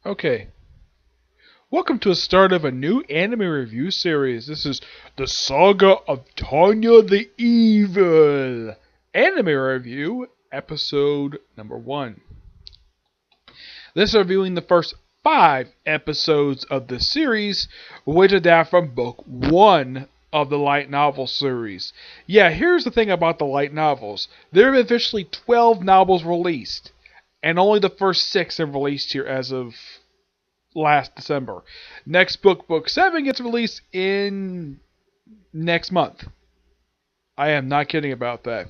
Okay, welcome to the start of a new anime review series. This is the Saga of Tanya the Evil anime review, episode number 1. This is reviewing the first 5 episodes of the series, which adapt from book 1 of the light novel series. Yeah, here's the thing about the light novels. There have been officially 12 novels released, and only the first 6 have released here as of last December. Next book 7, gets released in next month. I am not kidding about that.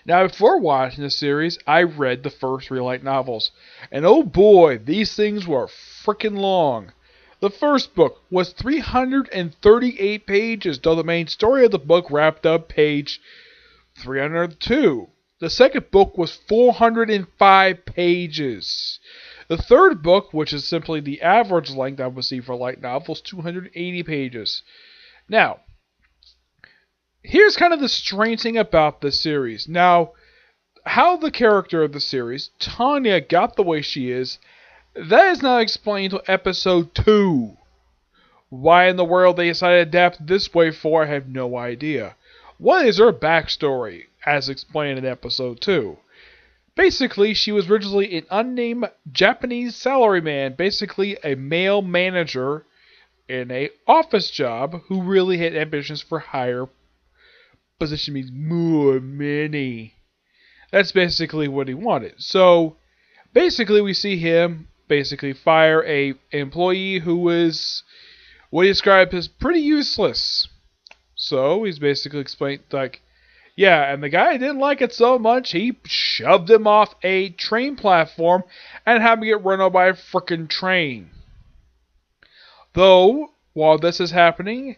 Now, before watching the series, I read the first 3 light novels. And oh boy, these things were freaking long. The first book was 338 pages, though the main story of the book wrapped up page 302. The second book was 405 pages. The third book, which is simply the average length I would see for light novels, 280 pages. Now, here's kind of the strange thing about this series. Now, how the character of the series, Tanya, got the way she is, that is not explained until episode 2. Why in the world they decided to adapt this way for, I have no idea. What is her backstory, as explained in episode 2? Basically, she was originally an unnamed Japanese salaryman, basically a male manager in an office job who really had ambitions for higher position, means more money. That's basically what he wanted. So, basically we see him basically fire a employee who was what he described as pretty useless. So, he's basically explained like, yeah, and the guy didn't like it so much, he shoved him off a train platform and had him get run over by a frickin' train. Though, while this is happening,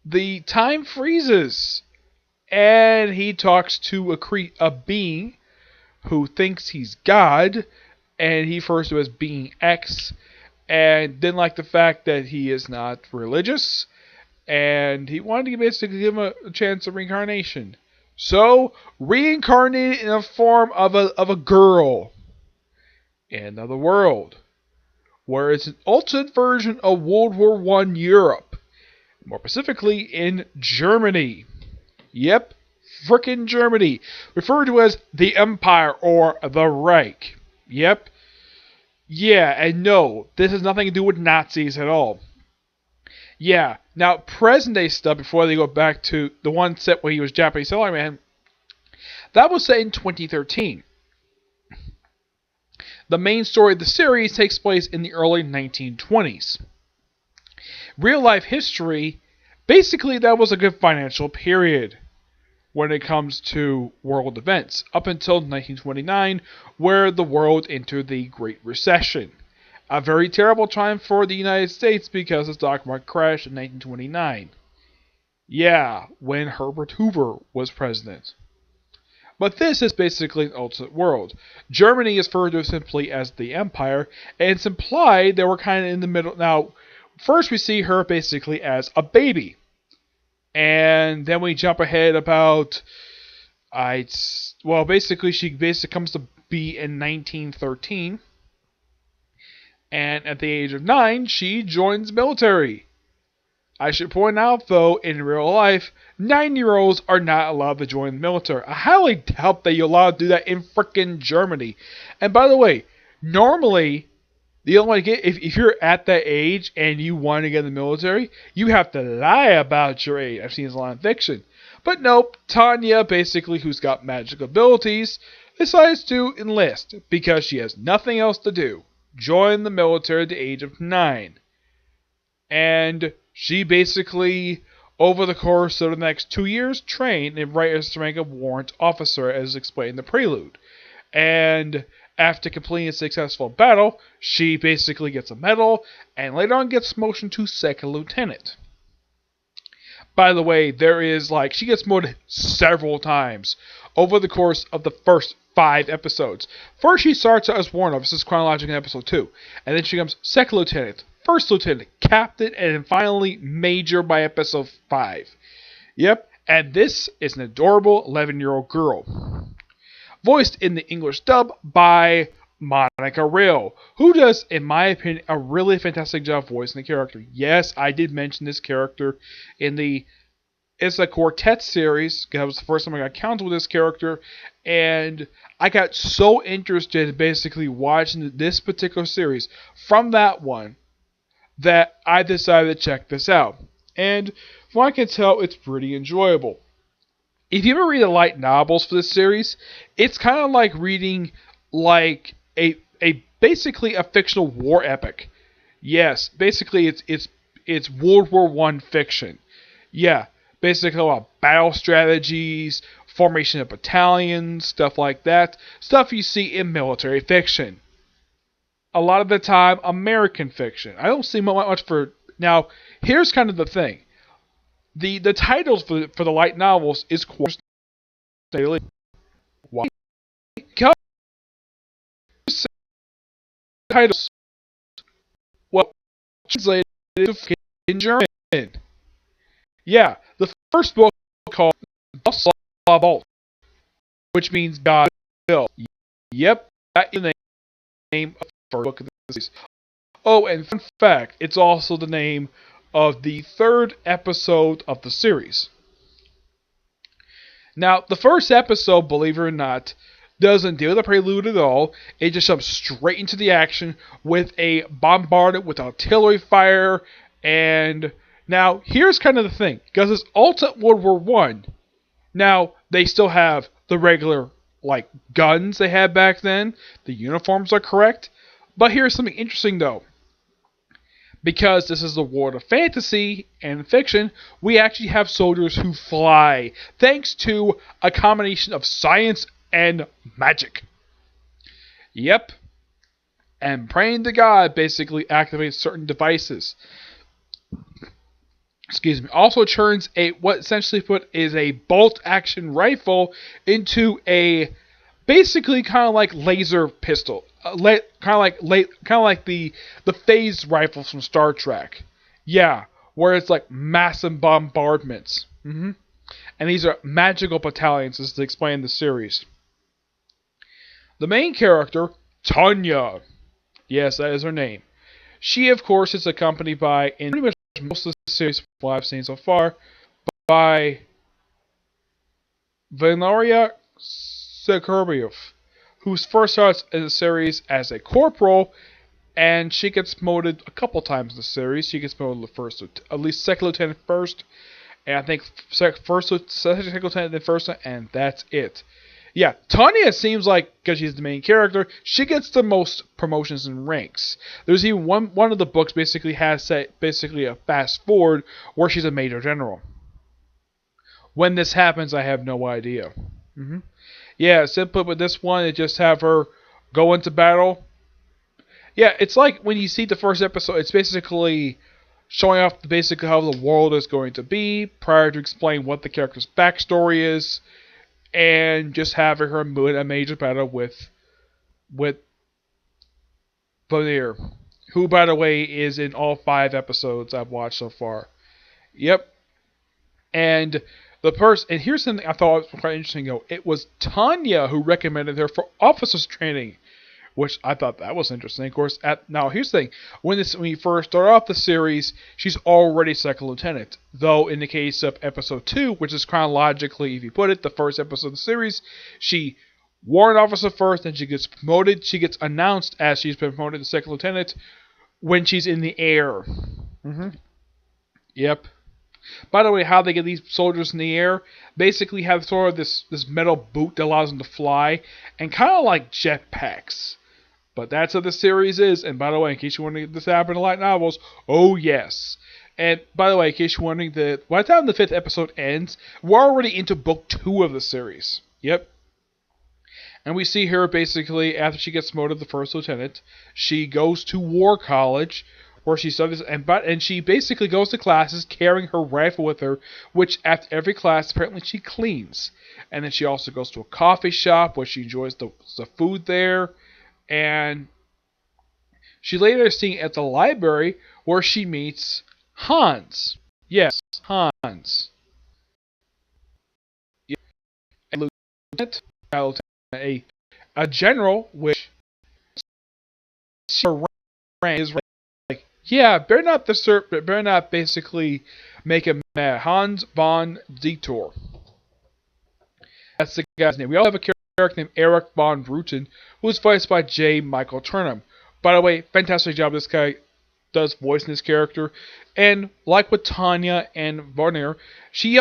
the time freezes. And he talks to a being who thinks he's God, and he refers to as Being X, and didn't like the fact that he is not religious, and he wanted to basically give him a chance of reincarnation. So, reincarnated in the form of a girl in another world, where it's an alternate version of World War I Europe, more specifically in Germany. Yep, frickin' Germany, referred to as the Empire or the Reich. Yep. Yeah, and no, this has nothing to do with Nazis at all. Yeah, now present day stuff, before they go back to the one set where he was Japanese salaryman, that was set in 2013. The main story of the series takes place in the early 1920s. Real life history, basically that was a good financial period when it comes to world events, up until 1929, where the world entered the Great Recession. A very terrible time for the United States because the stock market crashed in 1929. Yeah, when Herbert Hoover was president. But this is basically an alternate world. Germany is referred to simply as the Empire, and it's implied that we're kind of in the middle. Now, first we see her basically as a baby. And then we jump ahead about, basically she comes to be in 1913. And at the age of 9, she joins the military. I should point out, though, in real life, 9-year-olds are not allowed to join the military. I highly doubt that you're allowed to do that in frickin' Germany. And by the way, normally, the only way to get, if you're at that age and you want to get in the military, you have to lie about your age. I've seen this a lot in fiction. But nope, Tanya, basically, who's got magic abilities, decides to enlist because she has nothing else to do. Join the military at the age of 9. And she basically, over the course of the next 2 years, trained and rises to the rank of warrant officer, as explained in the prelude. And after completing a successful battle, she basically gets a medal, and later on gets promotion to second lieutenant. By the way, she gets promoted several times over the course of the first 5 episodes. First, she starts out as warrant officer, this is chronological in episode 2, and then she becomes second lieutenant, first lieutenant, captain, and then finally major by episode 5. Yep, and this is an adorable 11-year-old girl. Voiced in the English dub by Monica Rill, who does, in my opinion, a really fantastic job voicing the character. Yes, I did mention this character in the It's a Quartet series. That was the first time I got counted with this character, and I got so interested in basically watching this particular series from that one that I decided to check this out. And from what I can tell, it's pretty enjoyable. If you ever read the light novels for this series, it's kind of like reading like a basically a fictional war epic. Yes, basically it's World War One fiction. Yeah, basically about battle strategies, formation of battalions, stuff like that. Stuff you see in military fiction. A lot of the time, American fiction. I don't see much for now. Here's kind of the thing. The titles for the light novels is daily. Why? Because titles well translated to in German. Yeah, the first book called Das Vault, which means God will. Yep, that is the name of the first book of the series. Oh, and fun fact, it's also the name of the third episode of the series. Now, the first episode, believe it or not, doesn't deal with the prelude at all. It just jumps straight into the action with a bombardment with artillery fire. And now, here's kind of the thing. Because it's alternate World War One. Now, they still have the regular, like, guns they had back then. The uniforms are correct. But here's something interesting, though. Because this is the world of fantasy and fiction, we actually have soldiers who fly, thanks to a combination of science and magic. Yep. And praying to God basically activates certain devices. Excuse me. Also turns what essentially put is a bolt action rifle into a basically kind of like laser pistol, kind of like the phase rifles from Star Trek. Yeah, where it's like massive bombardments. And these are magical battalions, as they explain in the series. The main character, Tanya. Yes, that is her name. She, of course, is accompanied by, in pretty much most of the series what I've seen so far, by Valeria Sekurbiev, who first starts in the series as a corporal, and she gets promoted a couple times in the series. She gets promoted to first, at least second lieutenant first, and I think second lieutenant then first, and that's it. Yeah, Tanya seems like, because she's the main character, she gets the most promotions and ranks. There's even one of the books basically has basically a fast forward where she's a major general. When this happens, I have no idea. Yeah, simply with this one, it just have her go into battle. Yeah, it's like when you see the first episode, it's basically showing off basically how the world is going to be prior to explain what the character's backstory is, and just having her in a major battle with Vanir, who, by the way, is in all 5 episodes I've watched so far. Yep. And and here's something I thought was quite interesting, though. It was Tanya who recommended her for officers training, which I thought that was interesting. Of course, now here's the thing: when you first start off the series, she's already second lieutenant. Though in the case of episode 2, which is chronologically, if you put it, the first episode of the series, she warrant officer first, and she gets promoted. She gets announced as she's been promoted to second lieutenant when she's in the air. Yep. By the way, how they get these soldiers in the air, basically have sort of this metal boot that allows them to fly, and kind of like jetpacks. But that's how the series is, and by the way, in case you're wondering if this happened in light novels, oh yes. And by the way, in case you're wondering, by the time the 5th episode ends, we're already into book 2 of the series. Yep. And we see her basically, after she gets promoted to first lieutenant, she goes to war college, where she studies, and she basically goes to classes carrying her rifle with her, which after every class apparently she cleans. And then she also goes to a coffee shop where she enjoys the food there, and she later is seen at the library where she meets Hans. Yes, Hans. A lieutenant, a general, which is like, yeah, better not basically make him mad. Hans von Dietor. That's the guy's name. We also have a character named Eric von Bruten, who was voiced by J. Michael Turnham. By the way, fantastic job this guy does voice in this character. And like with Tanya and Warner, he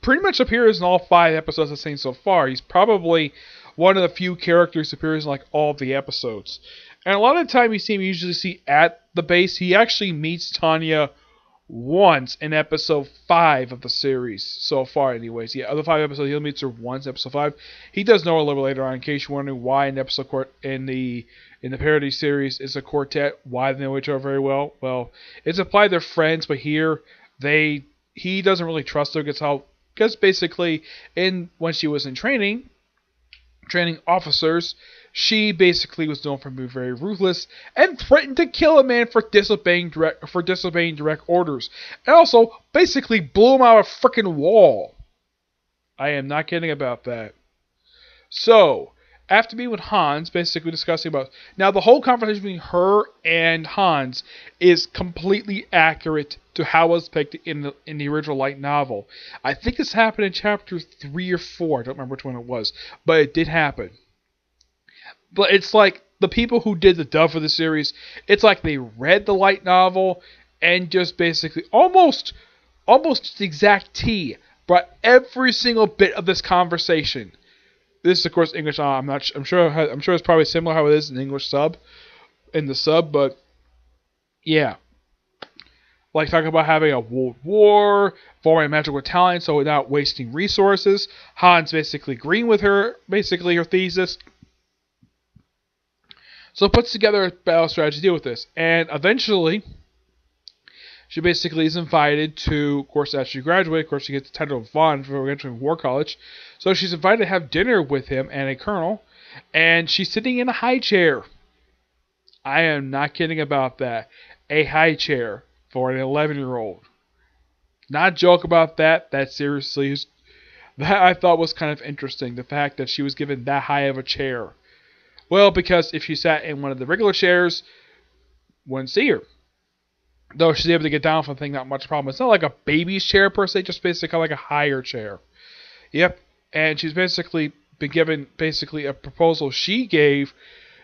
pretty much appears in all 5 episodes I've seen so far. He's probably one of the few characters who appears in like all of the episodes. And a lot of the time you usually see at the base, he actually meets Tanya once in episode 5 of the series so far anyways. Yeah, other 5 episodes he'll meet her once in episode 5. He does know a little later on, in case you're wondering why in the parody series it's a quartet, why they know each other very well. Well, it's implied they're friends, but here he doesn't really trust her because basically when she was in training officers, she basically was known for being very ruthless and threatened to kill a man for disobeying direct orders, and also basically blew him out of a freaking wall. I am not kidding about that. So, after meeting with Hans, basically discussing about now the whole conversation between her and Hans is completely accurate to how it was depicted in the original light novel. I think this happened in chapter 3 or 4. I don't remember which one it was, but it did happen. But it's like the people who did the dub for the series, it's like they read the light novel and just basically almost the exact T brought every single bit of this conversation. This is of course English. I'm sure it's probably similar how it is in English sub, but yeah. Like talking about having a world war, forming a magical battalion, so without wasting resources. Hans basically agreeing with her thesis. So it puts together a battle strategy to deal with this. And eventually, she basically is invited to, of course, after she graduates, of course, she gets the title of Von for entering War College. So she's invited to have dinner with him and a colonel. And she's sitting in a high chair. I am not kidding about that. A high chair for an 11-year-old. Not a joke about that. That seriously is... That I thought was kind of interesting. The fact that she was given that high of a chair. Well, because if she sat in one of the regular chairs, wouldn't see her. Though she's able to get down from the thing, not much problem. It's not like a baby's chair per se, just basically like a higher chair. Yep, and she's basically been given a proposal she gave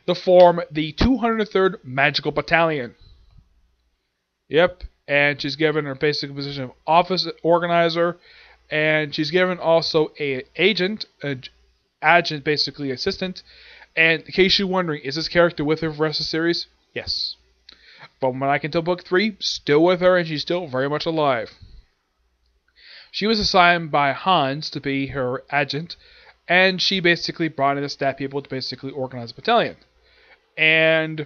to form the 203rd Magical Battalion. Yep, and she's given her basic position of office organizer, and she's given also an adjutant, basically assistant. And in case you're wondering, is this character with her for the rest of the series? Yes. From what I can tell, book 3, still with her, and she's still very much alive. She was assigned by Hans to be her adjutant, and she basically brought in the staff people to basically organize the battalion. And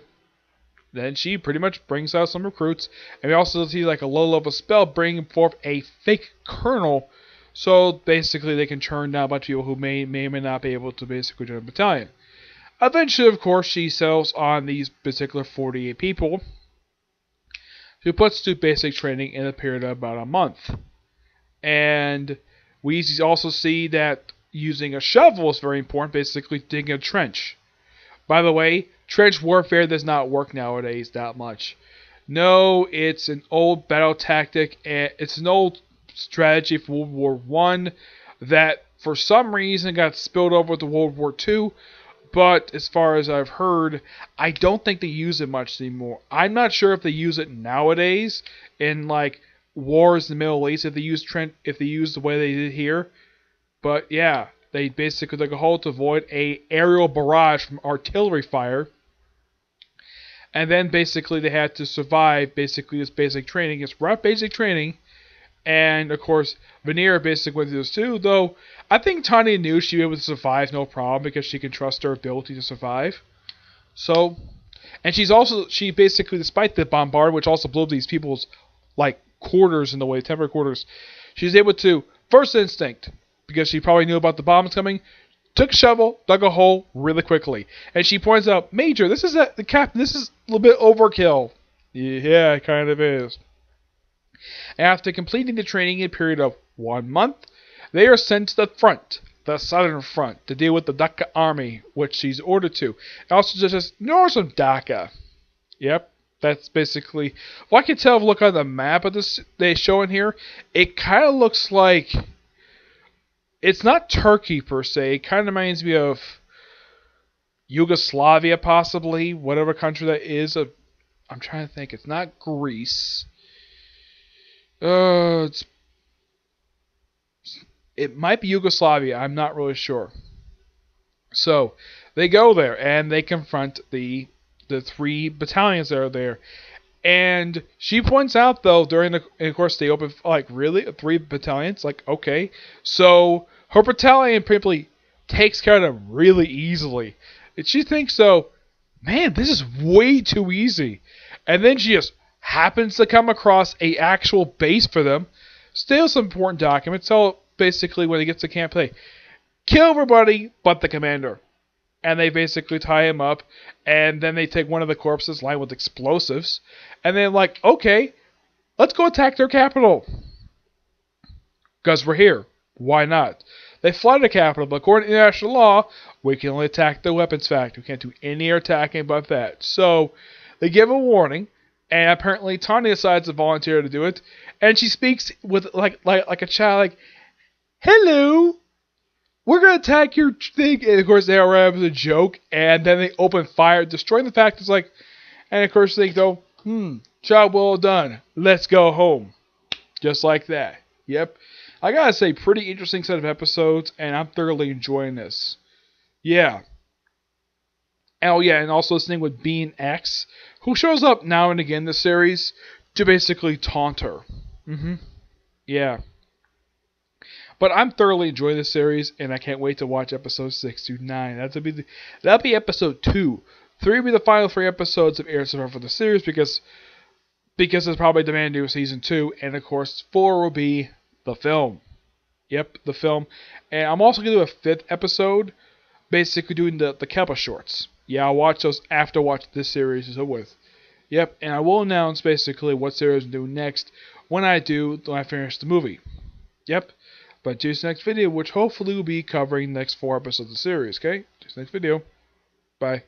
then she pretty much brings out some recruits, and we also see like a low-level spell bringing forth a fake colonel, so basically they can turn down a bunch of people who may not be able to basically join the battalion. Eventually, of course, she settles on these particular 48 people, who puts through basic training in a period of about a month. And we also see that using a shovel is very important, basically digging a trench. By the way, trench warfare does not work nowadays that much. No, it's an old battle tactic, and it's an old strategy for World War I that for some reason got spilled over to World War II. But as far as I've heard, I don't think they use it much anymore. I'm not sure if they use it nowadays in like wars in the Middle East, if they use the way they did here. But yeah, they basically took a hold to avoid a aerial barrage from artillery fire. And then basically they had to survive basically this basic training. It's rough basic training. And of course, Vanir basically went through this too, though I think Tanya knew she'd be able to survive no problem because she can trust her ability to survive. So, and she basically, despite the bombardment, which also blew these people's like quarters in the way, temporary quarters, she's able to, first instinct, because she probably knew about the bombs coming, took a shovel, dug a hole really quickly. And she points out, Major, this is a little bit overkill. Yeah, it kind of is. After completing the training in a period of 1 month, they are sent to the front, the southern front, to deal with the Dhaka army, which she's ordered to. Also, just north of Dhaka. Yep, that's basically. Well, I can tell if you look on the map of this they show in here. It kind of looks like it's not Turkey per se. It kind of reminds me of Yugoslavia, possibly whatever country that is. I'm trying to think. It's not Greece. Uh, it's, it might be Yugoslavia. I'm not really sure. So they go there and they confront the three battalions that are there. And she points out though during the, and of course they open like really three battalions, like okay, so her battalion simply takes care of them really easily, and she thinks so, man, this is way too easy, and then she just happens to come across a actual base for them, steals some important documents, so basically when he gets to camp, they kill everybody but the commander. And they basically tie him up, and then they take one of the corpses lined with explosives, and they're like, okay, let's go attack their capital. Because we're here. Why not? They fly to the capital, but according to international law, we can only attack the weapons factory. We can't do any air attacking but that. So, they give a warning, and apparently Tanya decides to volunteer to do it, and she speaks with like a child, like, hello. We're going to attack your thing. And of course, they arrive as a joke. And then they open fire, destroying the factories. Like, and of course, they go, job well done. Let's go home. Just like that. Yep. I got to say, pretty interesting set of episodes. And I'm thoroughly enjoying this. Yeah. Oh, yeah. And also listening with Bean X, who shows up now and again in the series to basically taunt her. Yeah. But I'm thoroughly enjoying this series, and I can't wait to watch episodes 6 through 9. That'll be episode 2. 3 will be the final 3 episodes of Air Survival for the series because it's probably demanding of season 2, and of course 4 will be the film. Yep, the film. And I'm also going to do a 5th episode, basically doing the Keppa shorts. Yeah, I'll watch those after watch this series is over with. Yep, and I will announce basically what series I'm doing next when I finish the movie. Yep. But see you next video, which hopefully will be covering the next 4 episodes of the series, okay? See you next video. Bye.